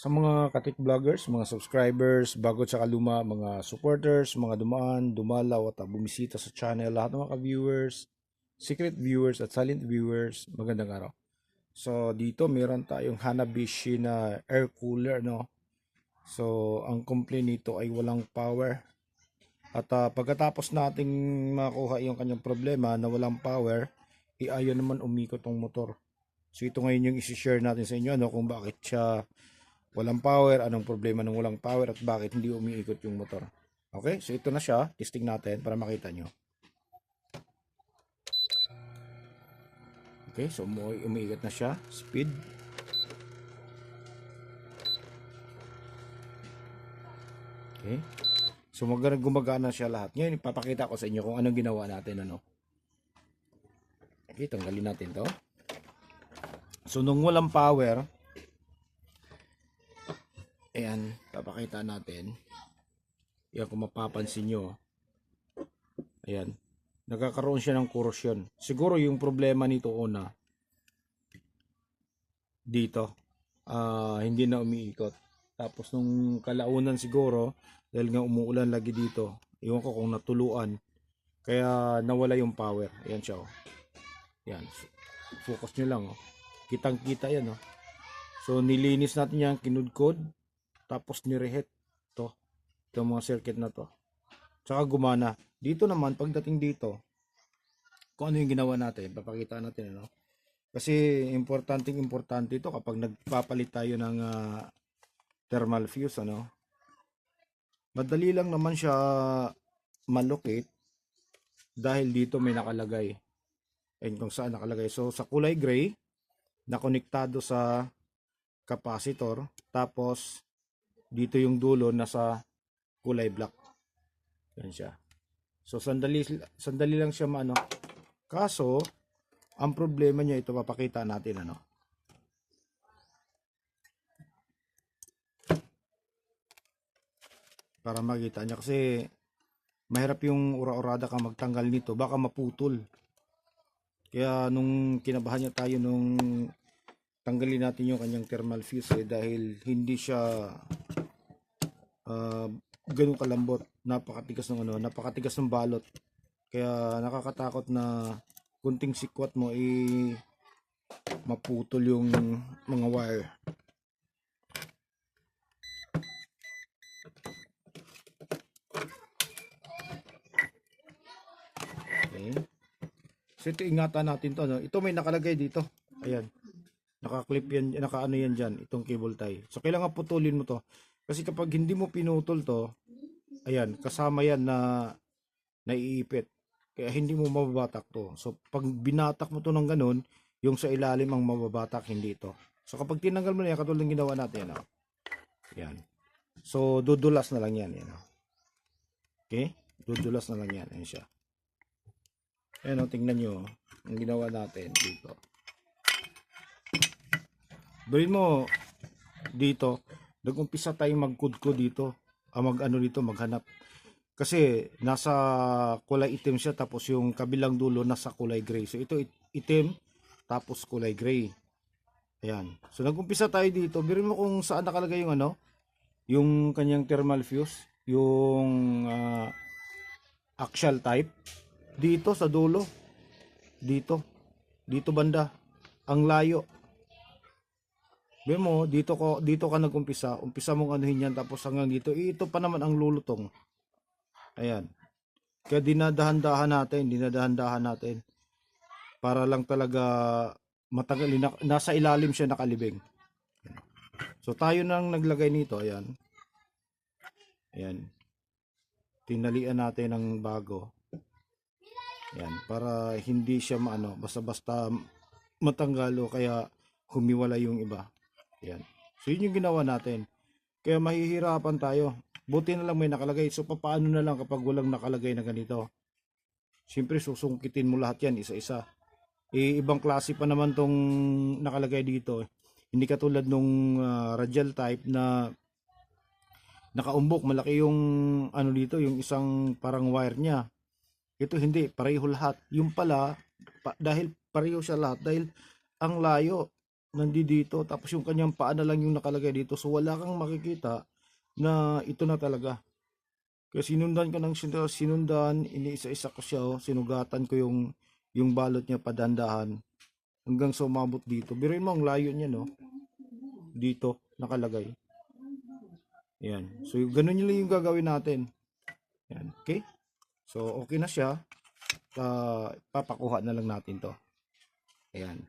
Sa mga katik vloggers, mga subscribers, bago sa kaluma, mga supporters, mga dumaan, dumalaw at bumisita sa channel, lahat ng mga viewers, secret viewers at silent viewers, magandang araw. So dito meron tayong Hanabishi na air cooler, no. So ang complaint nito ay walang power. At pagkatapos nating makuha yung kanyang problema na walang power, ayaw naman umikot tong motor. So ito ngayon yung isi-share natin sa inyo, no, kung bakit siya walang power, anong problema ng walang power at bakit hindi umiikot yung motor. Okay, so ito na siya, testing natin para makita nyo. Okay, so umiikot na siya, speed. Okay, so gumagana siya lahat. Ngayon ipapakita ko sa inyo kung anong ginawa natin, ano. Okay, tanggalin natin to. So nung walang power, ayan, papakita natin. Yan, kung mapapansin nyo, ayan, nagkakaroon siya ng korosyon. Siguro yung problema nito una, dito, hindi na umiikot. Tapos nung kalaunan siguro, dahil nga umuulan lagi dito, iwan ko kung natuluan, kaya nawala yung power. Ayan siya, oh. Yan, focus nyo lang, oh. Kitang kita yan, oh. So nilinis natin yan, kinudkod, tapos nirehet to, itong mga circuit na to, tsaka gumana. Dito naman, pagdating dito, kung ano yung ginawa natin, papakita natin, ano. Kasi importante ito kapag nagpapalit tayo ng thermal fuse, ano. Madali lang naman siya malocate dahil dito may nakalagay. Ayun kung saan nakalagay. So sa kulay gray, nakonektado sa capacitor, tapos dito yung dulo nasa kulay black. Yan siya. So sandali lang siya maano. Kaso ang problema niya, ito papakita natin, ano. Para makita niya, kasi mahirap yung ura-urada ka magtanggal nito, baka maputol. Kaya nung kinabahan niya tayo nung tanggalin natin yung kanyang thermal fuse, dahil hindi siya ganun kalambot, napakatigas ng napakatigas ng balot. Kaya nakakatakot na kunting sikwat mo maputol yung mga wire. Okay. So ito, ingatan natin to, no. Ito may nakalagay dito. Ayan. Naka-clip yan, naka-ano yan diyan, itong cable tie. So kailangan putulin mo to. Kasi kapag hindi mo pinutol to, ayan, kasama yan na naiipit. Kaya hindi mo mababatak to. So pag binatak mo to ng ganun, yung sa ilalim ang mababatak, hindi ito. So kapag tinanggal mo na yan, katulad ng ginawa natin, ano. Yan. So dudulas na lang yan, yan. Okay? Dudulas na lang yan. Ayan siya. Ayan, tingnan nyo ang ginawa natin dito. Gawin mo dito, nag-umpisa tayong magkudko dito, maghanap. Kasi nasa kulay itim siya, tapos yung kabilang dulo nasa kulay gray. So ito itim, tapos kulay gray. Ayan. So nag-umpisa tayo dito. Birin mo kung saan nakalagay yung yung kanyang thermal fuse, yung axial type. Dito sa dulo. Dito banda. Ang layo. Birin mo, dito ka nag-umpisa. Umpisa mong anuhin yan, tapos hanggang dito. Ito pa naman ang lulutong. Ayan. Kaya dinadahan-dahan natin. Para lang talaga matagal, nasa ilalim siya nakalibing. So tayo nang naglagay nito, ayan. Ayan. Tinalian natin ng bago. Ayan, para hindi siya basta-basta matanggal o kaya humiwala yung iba. Ayan. So yun yung ginawa natin. Kaya mahihirapan tayo. Buti na lang may nakalagay. So paano na lang kapag walang nakalagay na ganito? Siyempre susungkitin mo lahat yan isa-isa. Ibang klase pa naman tong nakalagay dito. Hindi katulad nung radial type na nakaumbok, malaki yung dito, yung isang parang wire niya. Ito hindi, pareho lahat. Yung pala, dahil pareho siya lahat, dahil ang layo. nandito, tapos yung kanyang paa na lang yung nakalagay dito. So wala kang makikita na ito na talaga. Kaya sinundan ko ng sinundan, iniisa-isa ko siya, oh. Sinugatan ko yung balot niya padandahan hanggang sa umabot dito. Biruin mo ang layo niya, no? Dito nakalagay. Yan. So ganun yun yung gagawin natin. Yan. Okay? So okay na siya. Papakuha na lang natin to. Ayan.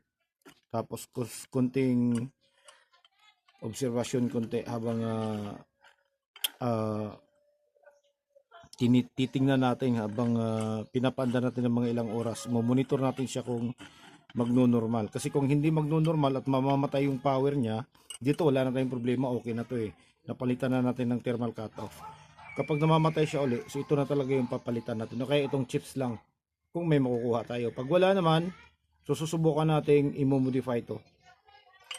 Tapos kunting observasyon konti habang titingnan natin habang pinapanda natin ng mga ilang oras. Monitor natin siya kung magno-normal. Kasi kung hindi magno-normal at mamamatay yung power niya, dito wala na tayong problema, okay na to eh. Napalitan na natin ng thermal cutoff. Kapag namamatay siya uli, so ito na talaga yung papalitan natin. O kaya itong chips lang kung may makukuha tayo. Pag wala naman, so susubukan nating i-modify to.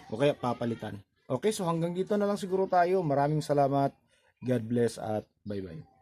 O kaya papalitan. Okay, so hanggang dito na lang siguro tayo. Maraming salamat. God bless at bye-bye.